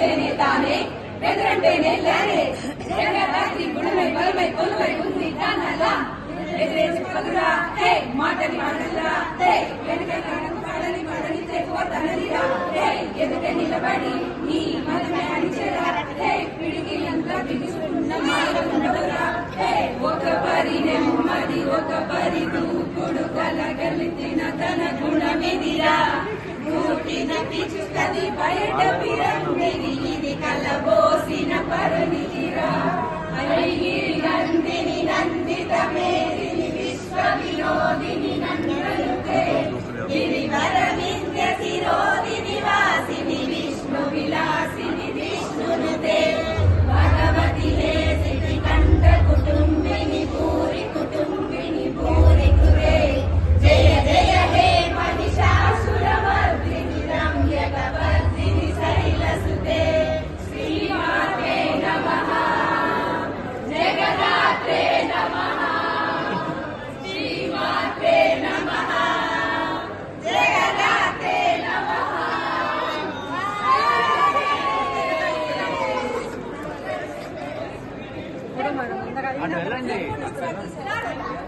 ఎదురంటేనే తానే ఎదురంటేనే లేనే జగదాత్రి గుణమై బలమై కొలువై ఉంది తానలా ఎదురేసి పదురా హే మాటని మాటలురా హే వెనుక పడని పడని తెగోతనదిరా హే ఎదుట నిలబడి నీ మనమే అడిచేరా హే పిడికిలంతా బిగుసుకున్న మాటలుండవురా హే ఒక పరి నెమ్మది ఒక పరి దూకుడు కలగలిసిన తన గుణమిదిరా కూటిన పిచ్చుకది బయట పిరంగిని ఇది కలబోసిన పరనిదిరా అయ్యి నందిని నందిత మేదిని విశ్వ వినోదిని నందనుతే గిరివరమింద్య శిరోదిని వాసిని విష్ణు విలాసిని విష్ణునుతే భగవతి హేసిని కంఠ కుటుంబిని భూరి కుటుంబిని భూరి కురే జయ జయ హే महिषासुरमर्दिनि रम्यकवर्दिनि शैलसुते श्रीमाते नमः जगदात्रे नमः श्रीमाते नमः जगदात्रे नमः అటు వెళ్ళండి.